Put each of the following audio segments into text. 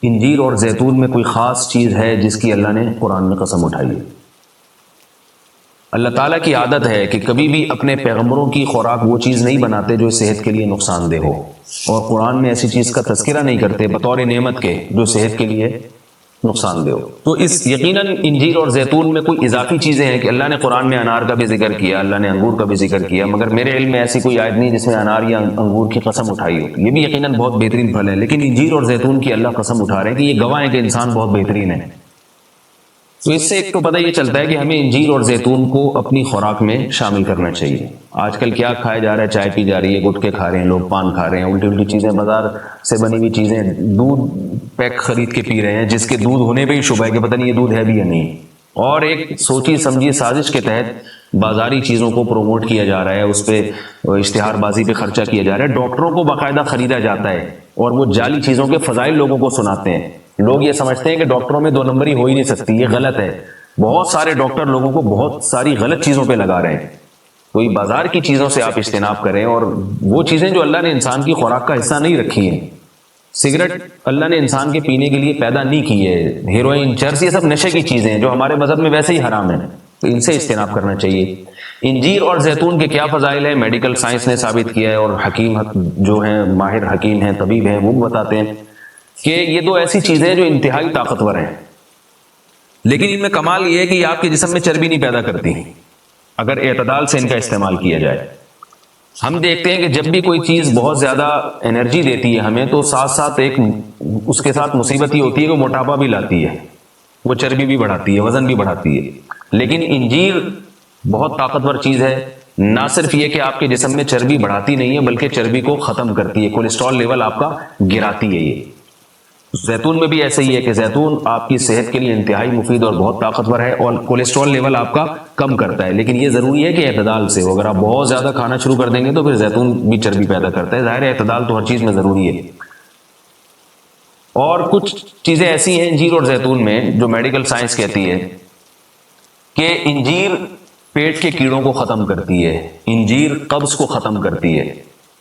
انجیر اور زیتون میں کوئی خاص چیز ہے جس کی اللہ نے قرآن میں قسم اٹھائی ہے؟ اللہ تعالیٰ کی عادت ہے کہ کبھی بھی اپنے پیغمبروں کی خوراک وہ چیز نہیں بناتے جو صحت کے لیے نقصان دہ ہو، اور قرآن میں ایسی چیز کا تذکرہ نہیں کرتے بطور نعمت کے جو صحت کے لیے نقصان دہ ہو۔ تو اس یقیناً انجیر اور زیتون میں کوئی اضافی چیزیں ہیں کہ اللہ نے قرآن میں انار کا بھی ذکر کیا، اللہ نے انگور کا بھی ذکر کیا، مگر میرے علم میں ایسی کوئی آیت نہیں جس میں انار یا انگور کی قسم اٹھائی ہو۔ یہ بھی یقیناً بہت بہترین پھل ہے، لیکن انجیر اور زیتون کی اللہ قسم اٹھا رہے ہیں کہ یہ گواہ ہے کہ انسان بہت بہترین ہے۔ تو اس سے ایک تو پتہ یہ چلتا ہے کہ ہمیں انجیر اور زیتون کو اپنی خوراک میں شامل کرنا چاہیے۔ آج کل کیا کھایا جا رہا ہے؟ چائے پی جا رہی ہے، گٹکے کھا رہے ہیں لوگ، پان کھا رہے ہیں، الٹی الٹی چیزیں، بازار سے بنی ہوئی چیزیں، دودھ پیک خرید کے پی رہے ہیں جس کے دودھ ہونے پہ ہی شبہ ہے کہ پتہ نہیں یہ دودھ ہے بھی یا نہیں، اور ایک سوچی سمجھی سازش کے تحت بازاری چیزوں کو پروموٹ کیا جا رہا ہے، اس پہ اشتہار بازی پہ خرچہ کیا جا رہا ہے، ڈاکٹروں کو باقاعدہ خریدا جاتا ہے اور وہ جعلی چیزوں کے فضائل لوگوں کو سناتے ہیں۔ لوگ یہ سمجھتے ہیں کہ ڈاکٹروں میں دو نمبری ہو ہی نہیں سکتی، یہ غلط ہے۔ بہت سارے ڈاکٹر لوگوں کو بہت ساری غلط چیزوں پہ لگا رہے ہیں۔ کوئی بازار کی چیزوں سے آپ اجتناب کریں، اور وہ چیزیں جو اللہ نے انسان کی خوراک کا حصہ نہیں رکھی ہیں۔ سگریٹ اللہ نے انسان کے پینے کے لیے پیدا نہیں کی ہے، ہیروئن، چرس، یہ سب نشے کی چیزیں ہیں جو ہمارے مذہب میں ویسے ہی حرام ہیں، تو ان سے اجتناب کرنا چاہیے۔ انجیر اور زیتون کے کیا فضائل ہیں؟ میڈیکل سائنس نے ثابت کیا ہے، اور حکیم جو ہیں، ماہر حکیم ہیں، طبیب ہیں، وہ بتاتے ہیں کہ یہ دو ایسی چیزیں ہیں جو انتہائی طاقتور ہیں، لیکن ان میں کمال یہ ہے کہ یہ آپ کے جسم میں چربی نہیں پیدا کرتی اگر اعتدال سے ان کا استعمال کیا جائے۔ ہم دیکھتے ہیں کہ جب بھی کوئی چیز بہت زیادہ انرجی دیتی ہے ہمیں، تو ساتھ ساتھ ایک اس کے ساتھ مصیبت یہ ہوتی ہے کہ وہ موٹاپا بھی لاتی ہے، وہ چربی بھی بڑھاتی ہے، وزن بھی بڑھاتی ہے۔ لیکن انجیر بہت طاقتور چیز ہے، نہ صرف یہ کہ آپ کے جسم میں چربی بڑھاتی نہیں ہے بلکہ چربی کو ختم کرتی ہے، کولیسٹرول لیول آپ کا گراتی ہے۔ یہ زیتون میں بھی ایسا ہی ہے کہ زیتون آپ کی صحت کے لیے انتہائی مفید اور بہت طاقتور ہے، اور کولیسٹرول لیول آپ کا کم کرتا ہے، لیکن یہ ضروری ہے کہ اعتدال سے ہو۔ اگر آپ بہت زیادہ کھانا شروع کر دیں گے تو پھر زیتون بھی چربی پیدا کرتا ہے، ظاہر ہے اعتدال تو ہر چیز میں ضروری ہے۔ اور کچھ چیزیں ایسی ہیں انجیر اور زیتون میں جو میڈیکل سائنس کہتی ہے کہ انجیر پیٹ کے کیڑوں کو ختم کرتی ہے، انجیر قبض کو ختم کرتی ہے۔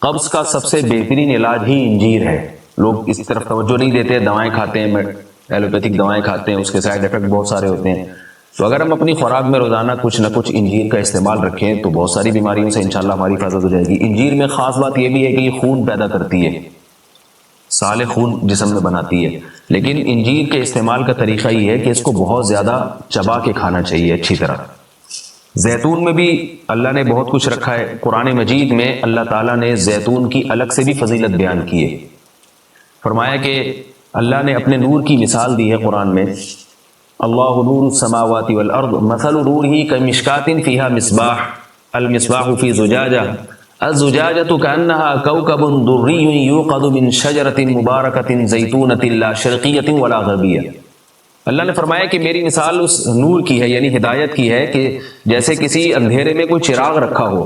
قبض کا سب سے بہترین علاج ہی انجیر ہے۔ لوگ اس طرف توجہ نہیں دیتے، دوائیں کھاتے ہیں، ایلوپیتھک دوائیں کھاتے ہیں، اس کے سائیڈ افیکٹ بہت سارے ہوتے ہیں۔ تو اگر ہم اپنی خوراک میں روزانہ کچھ نہ کچھ انجیر کا استعمال رکھیں تو بہت ساری بیماریوں سے انشاءاللہ ہماری حفاظت ہو جائے گی۔ انجیر میں خاص بات یہ بھی ہے کہ یہ خون پیدا کرتی ہے، صالح خون جسم میں بناتی ہے، لیکن انجیر کے استعمال کا طریقہ یہ ہے کہ اس کو بہت زیادہ چبا کے کھانا چاہیے اچھی طرح۔ زیتون میں بھی اللہ نے بہت کچھ رکھا ہے، قرآن مجید میں اللہ تعالیٰ نے زیتون کی الگ سے بھی فضیلت بیان کی ہے۔ فرمایا کہ اللہ نے اپنے نور کی مثال دی ہے قرآن میں، اللہ نور السماوات والارض مثل نورہ کمشکاۃ فیہا مصباح المصباح فی زجاجہ الزجاجۃ کأنہا کوکب دری یوقد من شجرۃ مبارکۃ زیتونۃ لا شرقیۃ ولا غربیہ۔ اللہ نے فرمایا کہ میری مثال اس نور کی ہے، یعنی ہدایت کی ہے، کہ جیسے کسی اندھیرے میں کوئی چراغ رکھا ہو۔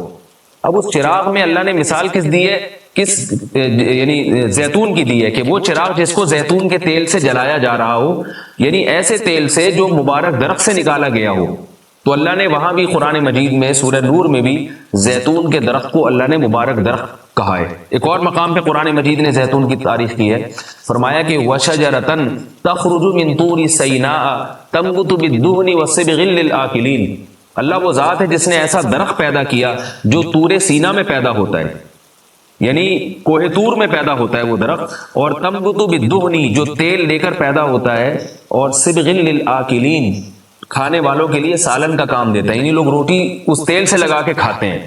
اب اس چراغ میں اللہ نے مثال کس دی ہے؟ یعنی زیتون کی دی ہے، کہ وہ چراغ جس کو زیتون کے تیل سے جلایا جا رہا ہو، یعنی ایسے تیل سے جو مبارک درخت سے نکالا گیا ہو۔ تو اللہ نے وہاں بھی قرآن مجید میں سورہ نور میں بھی زیتون کے درخت کو اللہ نے مبارک درخت کہا ہے۔ ایک اور مقام پہ قرآن مجید نے زیتون کی تعریف کی ہے، فرمایا کہ وَشَجَرَةً تَخْرُجُ مِن طُورِ سَيْنَاءَ تَنبُتُ بِالدُّهْنِ وَالصِّبْغِ لِلْآكِلِينَ۔ اللہ وہ ذات ہے جس نے ایسا درخت پیدا کیا جو طور سینا میں پیدا ہوتا ہے، یعنی کوہ طور میں پیدا ہوتا ہے وہ درخت، اور تنبت بالدہن جو تیل لے کر پیدا ہوتا ہے، اور صبغ للآکلین کھانے والوں کے لیے سالن کا کام دیتا ہے، یعنی لوگ روٹی اس تیل سے لگا کے کھاتے ہیں،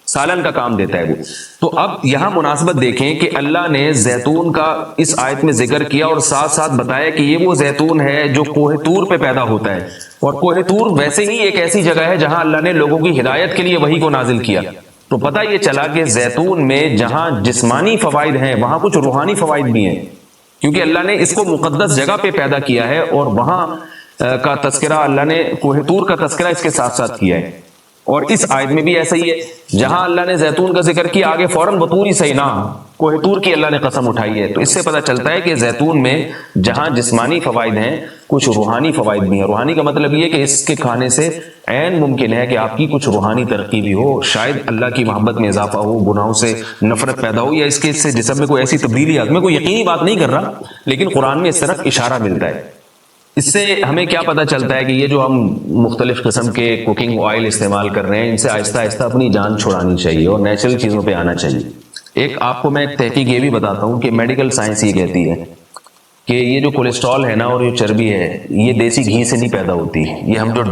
سالن کا کام دیتا ہے وہ۔ تو اب یہاں مناسبت دیکھیں کہ اللہ نے زیتون کا اس آیت میں ذکر کیا اور ساتھ ساتھ بتایا کہ یہ وہ زیتون ہے جو کوہ طور پہ پیدا ہوتا ہے، اور کوہ طور ویسے ہی ایک ایسی جگہ ہے جہاں اللہ نے لوگوں کی ہدایت کے لیے وحی کو نازل کیا۔ تو پتہ یہ چلا کہ زیتون میں جہاں جسمانی فوائد ہیں وہاں کچھ روحانی فوائد بھی ہیں، کیونکہ اللہ نے اس کو مقدس جگہ پہ پیدا کیا ہے، اور وہاں کا تذکرہ اللہ نے کوہ طور کا تذکرہ اس کے ساتھ ساتھ کیا ہے۔ اور اس آیت میں بھی ایسا ہی ہے، جہاں اللہ نے زیتون کا ذکر کیا آگے فوراً بطور سینا، کوہ طور کی اللہ نے قسم اٹھائی ہے۔ تو اس سے پتہ چلتا ہے کہ زیتون میں جہاں جسمانی فوائد ہیں، کچھ روحانی فوائد بھی ہیں۔ روحانی کا مطلب یہ کہ اس کے کھانے سے عین ممکن ہے کہ آپ کی کچھ روحانی ترقی بھی ہو، شاید اللہ کی محبت میں اضافہ ہو، گناہوں سے نفرت پیدا ہو، یا اس کے سے جسم میں کوئی ایسی تبدیلی آ۔ میں کوئی یقینی بات نہیں کر رہا، لیکن قرآن میں اس طرف اشارہ ملتا ہے۔ اس سے ہمیں کیا پتہ چلتا ہے کہ یہ جو ہم مختلف قسم کے کوکنگ آئل استعمال کر رہے ہیں، ان سے آہستہ آہستہ اپنی جان چھڑانی چاہیے اور نیچرل چیزوں پہ آنا چاہیے۔ ایک آپ کو میں ایک تحقیق یہ بھی بتاتا ہوں کہ میڈیکل سائنس یہ کہتی ہے کہ یہ جو کولیسٹرول ہے نا اور یہ چربی ہے، یہ دیسی گھی سے نہیں پیدا ہوتی، یہ ہم جو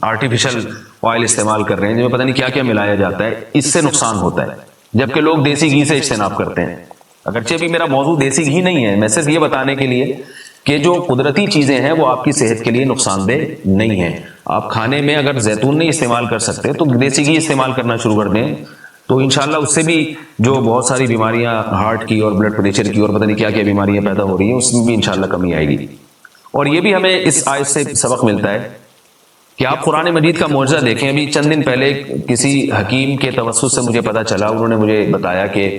آرٹیفیشل آئل استعمال کر رہے ہیں جن میں پتہ نہیں کیا کیا ملایا جاتا ہے، اس سے نقصان ہوتا ہے، جبکہ لوگ دیسی گھی سے اجتناب کرتے ہیں۔ اگرچہ بھی میرا موضوع دیسی گھی نہیں ہے، میں صرف یہ بتانے کے لیے کہ جو قدرتی چیزیں ہیں وہ آپ کی صحت کے لیے نقصان دہ نہیں ہیں۔ آپ کھانے میں اگر زیتون نہیں استعمال کر سکتے تو دیسی گھی استعمال کرنا شروع کر دیں، تو انشاءاللہ اس سے بھی جو بہت ساری بیماریاں ہارٹ کی اور بلڈ پریشر کی اور پتہ نہیں کیا کیا بیماریاں پیدا ہو رہی ہیں، اس میں بھی انشاءاللہ کمی آئے گی۔ اور یہ بھی ہمیں اس آیت سے سبق ملتا ہے کہ آپ قرآن مجید کا معجزہ دیکھیں۔ ابھی چند دن پہلے کسی حکیم کے توسط سے مجھے پتہ چلا، انہوں نے مجھے بتایا کہ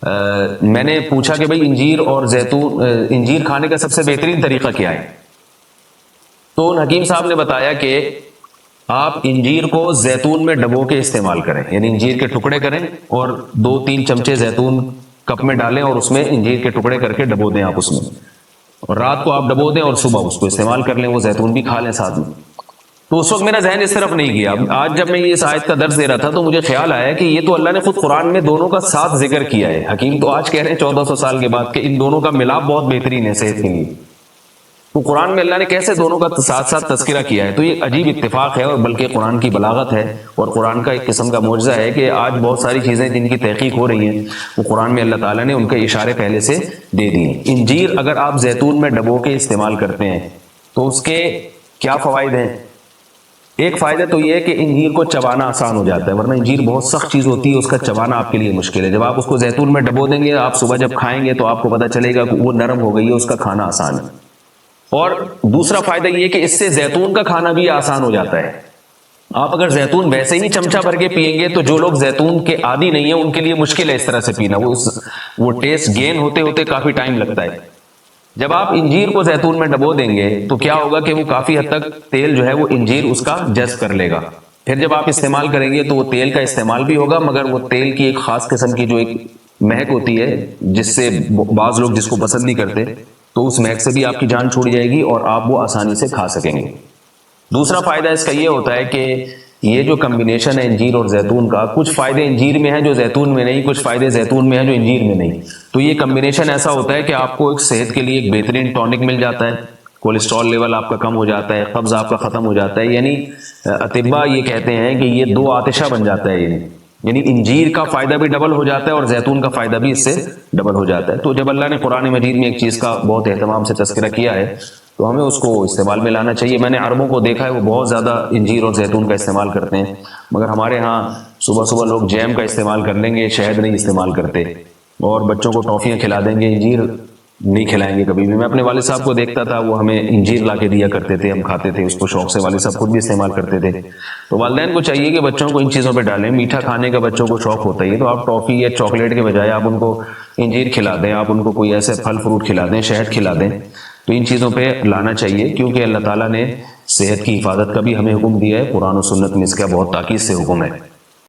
میں نے پوچھا کہ بھئی انجیر اور زیتون، انجیر کھانے کا سب سے بہترین طریقہ کیا ہے؟ تو ان حکیم صاحب نے بتایا کہ آپ انجیر کو زیتون میں ڈبو کے استعمال کریں، یعنی انجیر کے ٹکڑے کریں اور 2-3 چمچے زیتون کپ میں ڈالیں اور اس میں انجیر کے ٹکڑے کر کے ڈبو دیں آپ اس میں، اور رات کو آپ ڈبو دیں اور صبح اس کو استعمال کر لیں، وہ زیتون بھی کھا لیں ساتھ میں۔ تو اس وقت میرا ذہن اس طرف نہیں گیا۔ آج جب میں یہ اس آیت کا درس دے رہا تھا تو مجھے خیال آیا کہ یہ تو اللہ نے خود قرآن میں دونوں کا ساتھ ذکر کیا ہے۔ حکیم تو آج کہہ رہے ہیں 1400 سال کے بعد کہ ان دونوں کا ملاپ بہت بہترین ہے صحت کے لیے، تو قرآن میں اللہ نے کیسے دونوں کا ساتھ ساتھ تذکرہ کیا ہے؟ تو یہ عجیب اتفاق ہے، اور بلکہ قرآن کی بلاغت ہے اور قرآن کا ایک قسم کا معجزہ ہے کہ آج بہت ساری چیزیں جن کی تحقیق ہو رہی ہیں وہ قرآن میں اللہ تعالیٰ نے ان کے اشارے پہلے سے دے دیے۔ انجیر اگر آپ زیتون میں ڈبو کے استعمال کرتے ہیں تو اس کے کیا فوائد ہیں؟ ایک فائدہ تو یہ ہے کہ انجیر کو چبانا آسان ہو جاتا ہے، ورنہ انجیر بہت سخت چیز ہوتی ہے، اس کا چبانا آپ کے لیے مشکل ہے۔ جب آپ اس کو زیتون میں ڈبو دیں گے، آپ صبح جب کھائیں گے تو آپ کو پتہ چلے گا کہ وہ نرم ہو گئی ہے، اس کا کھانا آسان ہے۔ اور دوسرا فائدہ یہ کہ اس سے زیتون کا کھانا بھی آسان ہو جاتا ہے۔ آپ اگر زیتون ویسے ہی چمچہ بھر کے پیئیں گے تو جو لوگ زیتون کے عادی نہیں ہیں ان کے لیے مشکل ہے اس طرح سے پینا، وہ ٹیسٹ گین ہوتے ہوتے کافی ٹائم لگتا ہے۔ جب آپ انجیر کو زیتون میں ڈبو دیں گے تو کیا ہوگا کہ وہ کافی حد تک تیل جو ہے وہ انجیر اس کا جذب کر لے گا، پھر جب آپ استعمال کریں گے تو وہ تیل کا استعمال بھی ہوگا، مگر وہ تیل کی ایک خاص قسم کی جو ایک مہک ہوتی ہے جس سے بعض لوگ جس کو پسند نہیں کرتے، تو اس مہک سے بھی آپ کی جان چھوڑ جائے گی اور آپ وہ آسانی سے کھا سکیں گے۔ دوسرا فائدہ اس کا یہ ہوتا ہے کہ یہ جو کمبینیشن ہے انجیر اور زیتون کا، کچھ فائدے انجیر میں ہیں جو زیتون میں نہیں، کچھ فائدے زیتون میں ہیں جو انجیر میں نہیں، تو یہ کمبینیشن ایسا ہوتا ہے کہ آپ کو ایک صحت کے لیے ایک بہترین ٹونک مل جاتا ہے، کولیسٹرول لیول آپ کا کم ہو جاتا ہے، قبض آپ کا ختم ہو جاتا ہے، یعنی اطباء یہ کہتے ہیں کہ یہ 2 آتشہ بن جاتا ہے، یعنی انجیر کا فائدہ بھی ڈبل ہو جاتا ہے اور زیتون کا فائدہ بھی اس سے ڈبل ہو جاتا ہے۔ تو جب اللہ نے قرآن مجید میں ایک چیز کا بہت اہتمام سے تذکرہ کیا ہے تو ہمیں اس کو استعمال میں لانا چاہیے۔ میں نے عربوں کو دیکھا ہے وہ بہت زیادہ انجیر اور زیتون کا استعمال کرتے ہیں، مگر ہمارے ہاں صبح صبح لوگ جیم کا استعمال کر لیں گے، شہد نہیں استعمال کرتے، اور بچوں کو ٹافیاں کھلا دیں گے، انجیر نہیں کھلائیں گے کبھی بھی۔ میں اپنے والد صاحب کو دیکھتا تھا، وہ ہمیں انجیر لا کے دیا کرتے تھے، ہم کھاتے تھے اس کو شوق سے، والد صاحب خود بھی استعمال کرتے تھے۔ تو والدین کو چاہیے کہ بچوں کو ان چیزوں پہ ڈالیں، میٹھا کھانے کا بچوں کو شوق ہوتا ہی ہے، تو آپ ٹافی یا چاکلیٹ کے بجائے آپ ان کو انجیر کھلا دیں، آپ ان کو کوئی ایسے پھل فروٹ کھلا دیں، شہد کھلا دیں، تو ان چیزوں پہ لانا چاہیے، کیونکہ اللہ تعالیٰ نے صحت کی حفاظت کا بھی ہمیں حکم دیا ہے، قرآن و سنت میں اس کا بہت تاکید سے حکم ہے۔